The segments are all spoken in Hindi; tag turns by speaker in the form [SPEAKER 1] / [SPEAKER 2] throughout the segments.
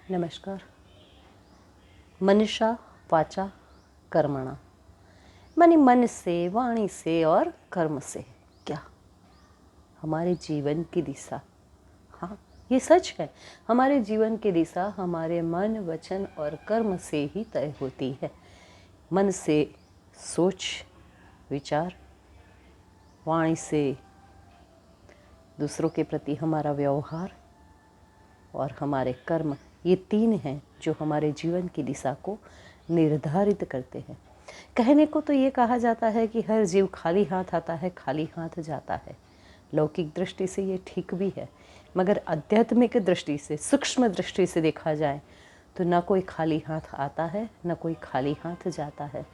[SPEAKER 1] नमस्कार। मनीषा वाचा कर्मणा, माने मन से, वाणी से और कर्म से क्या हमारे जीवन की दिशा। हाँ, ये सच है। हमारे जीवन की दिशा हमारे मन, वचन और कर्म से ही तय होती है। मन से सोच विचार, वाणी से दूसरों के प्रति हमारा व्यवहार और हमारे कर्म, ये तीन हैं जो हमारे जीवन की दिशा को निर्धारित करते हैं। कहने को तो ये कहा जाता है कि हर जीव खाली हाथ आता है, खाली हाथ जाता है। लौकिक दृष्टि से ये ठीक भी है, मगर आध्यात्मिक दृष्टि से, सूक्ष्म दृष्टि से देखा जाए तो न कोई खाली हाथ आता है, न कोई खाली हाथ जाता है।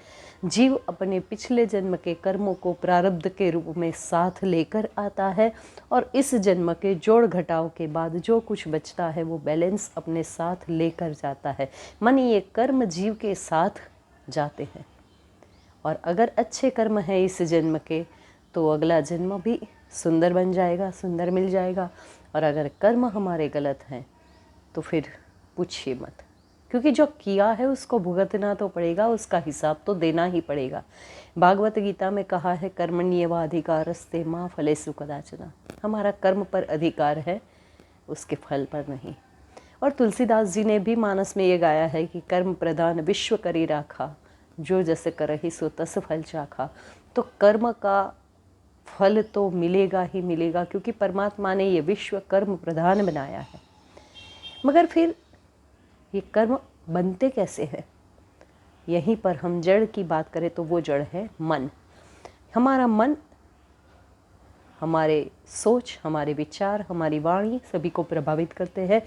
[SPEAKER 1] जीव अपने पिछले जन्म के कर्मों को प्रारब्ध के रूप में साथ लेकर आता है और इस जन्म के जोड़ घटाव के बाद जो कुछ बचता है वो बैलेंस अपने साथ लेकर जाता है। माने ये कर्म जीव के साथ जाते हैं और अगर अच्छे कर्म हैं इस जन्म के तो अगला जन्म भी सुंदर बन जाएगा, सुंदर मिल जाएगा। और अगर कर्म हमारे गलत हैं तो फिर पूछिए मत, क्योंकि जो किया है उसको भुगतना तो पड़ेगा, उसका हिसाब तो देना ही पड़ेगा। भागवत गीता में कहा है कर्मण्येवाधिकारस्ते मा फलेषु कदाचन। हमारा कर्म पर अधिकार है, उसके फल पर नहीं। और तुलसीदास जी ने भी मानस में ये गाया है कि कर्म प्रधान विश्व करी राखा, जो जस करहि सो तस फल चाखा। तो कर्म का फल तो मिलेगा ही मिलेगा, क्योंकि परमात्मा ने ये विश्व कर्म प्रधान बनाया है। मगर फिर ये कर्म बनते कैसे हैं? यहीं पर हम जड़ की बात करें तो वो जड़ है मन। हमारा मन हमारे सोच, हमारे विचार, हमारी वाणी सभी को प्रभावित करते हैं,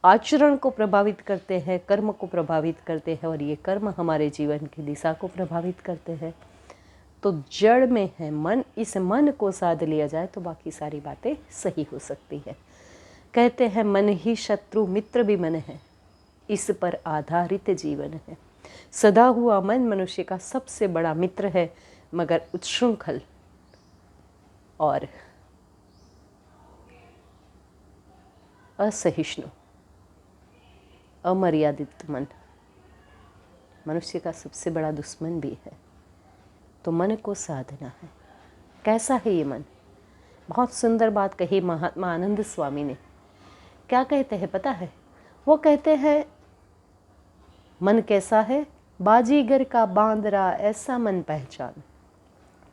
[SPEAKER 1] आचरण को प्रभावित करते हैं, कर्म को प्रभावित करते हैं और ये कर्म हमारे जीवन की दिशा को प्रभावित करते हैं। तो जड़ में है मन, इस मन को साध लिया जाए तो बाकी सारी बातें सही हो सकती है। कहते हैं मन ही शत्रु मित्र भी मन है, इस पर आधारित जीवन है। सदा हुआ मन मनुष्य का सबसे बड़ा मित्र है, मगर उच्छृंखल और असहिष्णु, अमर्यादित मन मनुष्य का सबसे बड़ा दुश्मन भी है। तो मन को साधना है। कैसा है ये मन? बहुत सुंदर बात कही महात्मा आनंद स्वामी ने। क्या कहते हैं पता है? वो कहते हैं मन कैसा है? बाजीगर का बांदरा ऐसा मन पहचान।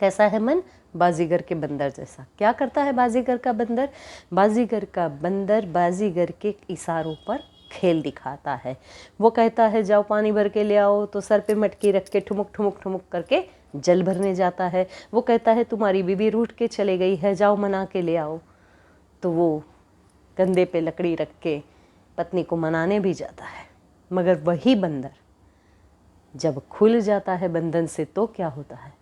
[SPEAKER 1] कैसा है मन? बाजीगर के बंदर जैसा। क्या करता है बाजीगर का बंदर? बाजीगर का बंदर बाजीगर के इशारों पर खेल दिखाता है। वो कहता है जाओ पानी भर के ले आओ, तो सर पे मटकी रख के ठुमुक ठुमुक ठुमुक करके जल भरने जाता है। वो कहता है तुम्हारी बीवी रूठ के चले गई है, जाओ मना के ले आओ, तो वो कंधे पे लकड़ी रख के पत्नी को मनाने भी जाता है। मगर वही बंदर जब खुल जाता है बंधन से तो क्या होता है?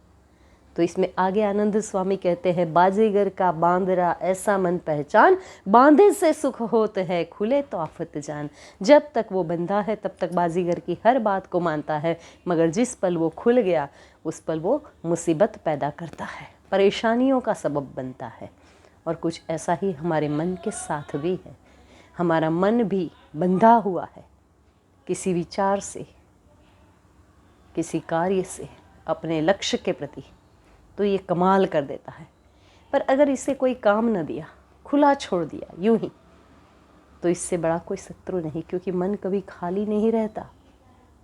[SPEAKER 1] तो इसमें आगे आनंद स्वामी कहते हैं बाजीगर का बांदरा ऐसा मन पहचान, बांधे से सुख होत है, खुले तो आफत जान। जब तक वो बंधा है तब तक बाजीगर की हर बात को मानता है, मगर जिस पल वो खुल गया उस पल वो मुसीबत पैदा करता है, परेशानियों का सबब बनता है। और कुछ ऐसा ही हमारे मन के साथ भी है। हमारा मन भी बंधा हुआ है किसी विचार से, किसी कार्य से, अपने लक्ष्य के प्रति, तो ये कमाल कर देता है। पर अगर इसे कोई काम न दिया, खुला छोड़ दिया यूं ही, तो इससे बड़ा कोई शत्रु नहीं, क्योंकि मन कभी खाली नहीं रहता।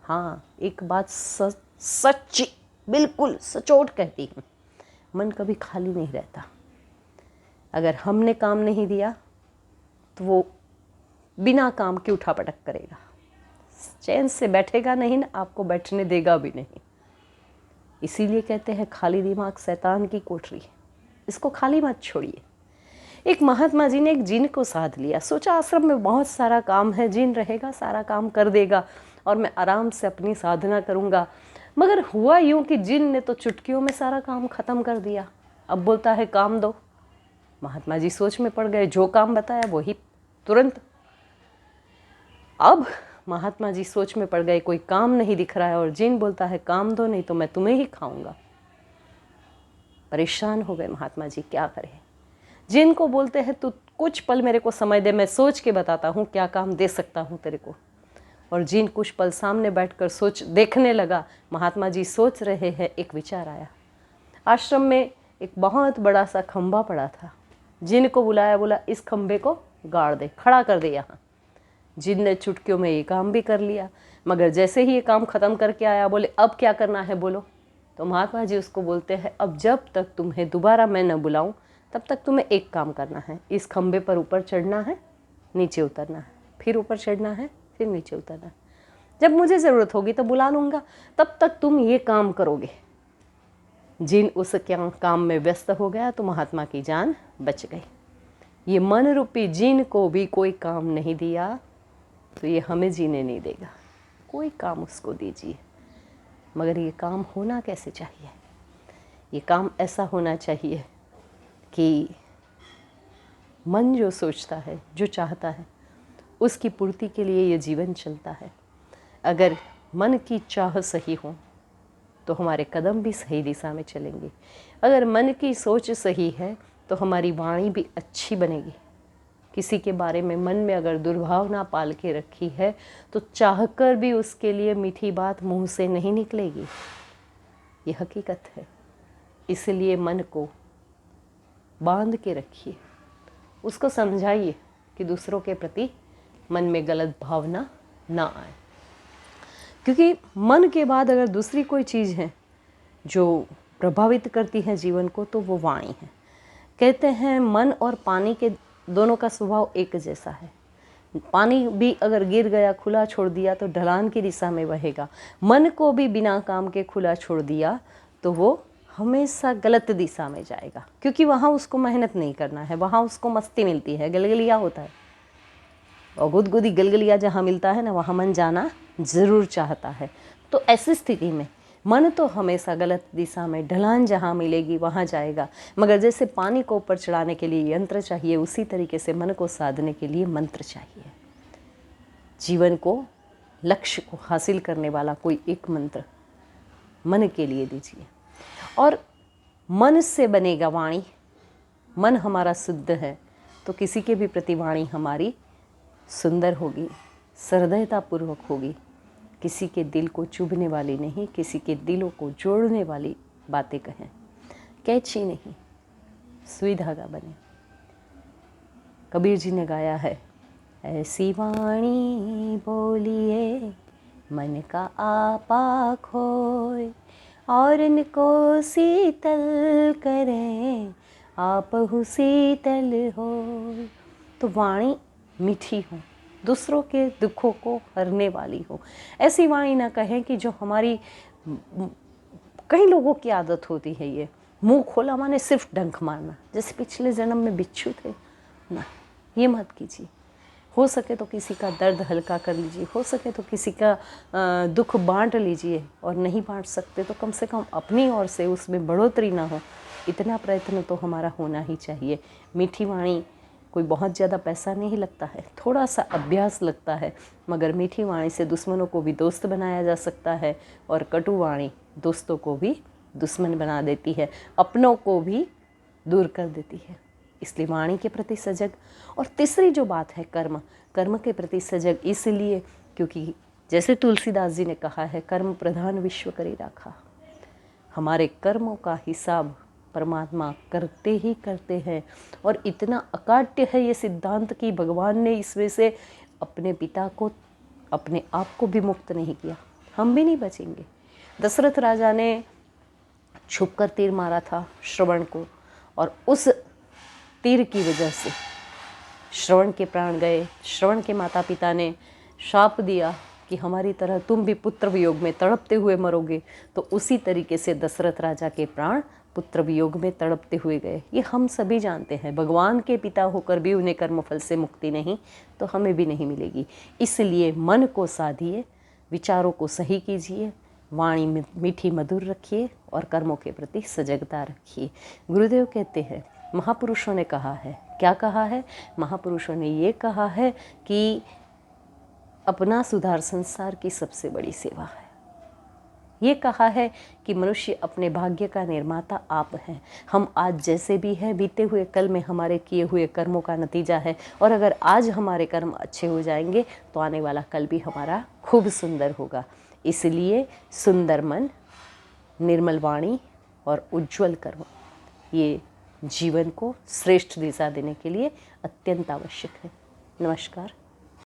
[SPEAKER 1] हाँ, एक बात सच्ची, बिल्कुल सचोट कहती हूँ, मन कभी खाली नहीं रहता। अगर हमने काम नहीं दिया तो वो बिना काम के उठापटक करेगा, चैन से बैठेगा नहीं ना, आपको बैठने देगा भी नहीं। इसीलिए कहते हैं खाली दिमाग शैतान की कोठरी, इसको खाली मत छोड़िए। एक महात्मा जी ने एक जिन को साध लिया, सोचा आश्रम में बहुत सारा काम है, जिन रहेगा सारा काम कर देगा और मैं आराम से अपनी साधना करूँगा। मगर हुआ यूँ कि जिन ने तो चुटकियों में सारा काम खत्म कर दिया। अब बोलता है काम दो। महात्मा जी सोच में पड़ गए, जो काम बताया वही तुरंत। अब महात्मा जी सोच में पड़ गए, कोई काम नहीं दिख रहा है और जिन बोलता है काम दो नहीं तो मैं तुम्हें ही खाऊंगा। परेशान हो गए महात्मा जी, क्या करें। जिन को बोलते हैं तू कुछ पल मेरे को समय दे, मैं सोच के बताता हूँ क्या काम दे सकता हूँ तेरे को। और जिन कुछ पल सामने बैठकर देखने लगा, महात्मा जी सोच रहे हैं, एक विचार आया। आश्रम में एक बहुत बड़ा सा खंभा पड़ा था। जिन को बुलाया, बोला इस खंभे को गाड़ दे, खड़ा कर दे यहाँ। जिन ने चुटकियों में ये काम भी कर लिया, मगर जैसे ही ये काम ख़त्म करके आया, बोले अब क्या करना है बोलो। तो महात्मा जी उसको बोलते हैं, अब जब तक तुम्हें दोबारा मैं न बुलाऊं तब तक तुम्हें एक काम करना है, इस खंभे पर ऊपर चढ़ना है, नीचे उतरना है, फिर ऊपर चढ़ना है, फिर नीचे उतरना है। जब मुझे ज़रूरत होगी तो बुला लूँगा, तब तक तुम ये काम करोगे। जिन उस काम में व्यस्त हो गया तो महात्मा की जान बच गई। ये मन रूपी जिन को भी कोई काम नहीं दिया तो ये हमें जीने नहीं देगा। कोई काम उसको दीजिए, मगर ये काम होना कैसे चाहिए? ये काम ऐसा होना चाहिए कि मन जो सोचता है, जो चाहता है, उसकी पूर्ति के लिए ये जीवन चलता है। अगर मन की चाह सही हो तो हमारे कदम भी सही दिशा में चलेंगे। अगर मन की सोच सही है तो हमारी वाणी भी अच्छी बनेगी। किसी के बारे में मन में अगर दुर्भावना पाल के रखी है तो चाहकर भी उसके लिए मीठी बात मुंह से नहीं निकलेगी। ये हकीकत है। इसलिए मन को बांध के रखिए, उसको समझाइए कि दूसरों के प्रति मन में गलत भावना ना आए। क्योंकि मन के बाद अगर दूसरी कोई चीज़ है जो प्रभावित करती है जीवन को, तो वो वाणी है। कहते हैं मन और पानी के दोनों का स्वभाव एक जैसा है। पानी भी अगर गिर गया, खुला छोड़ दिया तो ढलान की दिशा में बहेगा। मन को भी बिना काम के खुला छोड़ दिया तो वो हमेशा गलत दिशा में जाएगा, क्योंकि वहाँ उसको मेहनत नहीं करना है, वहाँ उसको मस्ती मिलती है, गलगलिया होता है। और गुदगुदी गलगलिया जहाँ मिलता है ना, वहाँ मन जाना ज़रूर चाहता है। तो ऐसी स्थिति में मन तो हमेशा गलत दिशा में, ढलान जहाँ मिलेगी वहाँ जाएगा। मगर जैसे पानी को ऊपर चढ़ाने के लिए यंत्र चाहिए, उसी तरीके से मन को साधने के लिए मंत्र चाहिए। जीवन को, लक्ष्य को हासिल करने वाला कोई एक मंत्र मन के लिए दीजिए। और मन से बनेगा वाणी। मन हमारा शुद्ध है तो किसी के भी प्रति वाणी हमारी सुंदर होगी, सहृदयतापूर्वक होगी, किसी के दिल को चुभने वाली नहीं, किसी के दिलों को जोड़ने वाली बातें कहें, कैची नहीं, सुई धागा बने। कबीर जी ने गाया है, ऐसी वाणी बोलिए मन का आपा खोए, और इनको शीतल करें आपहु शीतल हो। तो वाणी मीठी हो, दूसरों के दुखों को हरने वाली हो। ऐसी वाणी ना कहें कि जो हमारी, कई लोगों की आदत होती है ये, मुंह खोला माने सिर्फ डंक मारना, जैसे पिछले जन्म में बिच्छू थे ना। ये मत कीजिए। हो सके तो किसी का दर्द हल्का कर लीजिए, हो सके तो किसी का दुख बांट लीजिए, और नहीं बांट सकते तो कम से कम अपनी ओर से उसमें बढ़ोतरी ना हो, इतना प्रयत्न तो हमारा होना ही चाहिए। मीठी वाणी कोई बहुत ज़्यादा पैसा नहीं लगता है, थोड़ा सा अभ्यास लगता है, मगर मीठी वाणी से दुश्मनों को भी दोस्त बनाया जा सकता है, और कटु वाणी दोस्तों को भी दुश्मन बना देती है, अपनों को भी दूर कर देती है। इसलिए वाणी के प्रति सजग। और तीसरी जो बात है, कर्म, कर्म के प्रति सजग इसलिए क्योंकि जैसे तुलसीदास जी ने कहा है, कर्म प्रधान विश्व करी राखा। हमारे कर्मों का हिसाब परमात्मा करते ही करते हैं, और इतना अकाट्य है ये सिद्धांत कि भगवान ने इसमें से अपने पिता को, अपने आप को भी मुक्त नहीं किया, हम भी नहीं बचेंगे। दशरथ राजा ने छुपकर तीर मारा था श्रवण को, और उस तीर की वजह से श्रवण के प्राण गए। श्रवण के माता पिता ने शाप दिया कि हमारी तरह तुम भी पुत्र वियोग में तड़पते हुए मरोगे, तो उसी तरीके से दशरथ राजा के प्राण पुत्र वियोग में तड़पते हुए गए। ये हम सभी जानते हैं। भगवान के पिता होकर भी उन्हें कर्मफल से मुक्ति नहीं, तो हमें भी नहीं मिलेगी। इसलिए मन को साधिए, विचारों को सही कीजिए, वाणी मीठी मधुर रखिए, और कर्मों के प्रति सजगता रखिए। गुरुदेव कहते हैं, महापुरुषों ने कहा है, क्या कहा है? महापुरुषों ने ये कहा है कि अपना सुधार संसार की सबसे बड़ी सेवा है। ये कहा है कि मनुष्य अपने भाग्य का निर्माता आप हैं। हम आज जैसे भी हैं, बीते हुए कल में हमारे किए हुए कर्मों का नतीजा है, और अगर आज हमारे कर्म अच्छे हो जाएंगे तो आने वाला कल भी हमारा खूब सुंदर होगा। इसलिए सुंदर मन, निर्मल वाणी और उज्ज्वल कर्म ये जीवन को श्रेष्ठ दिशा देने के लिए अत्यंत आवश्यक है। नमस्कार।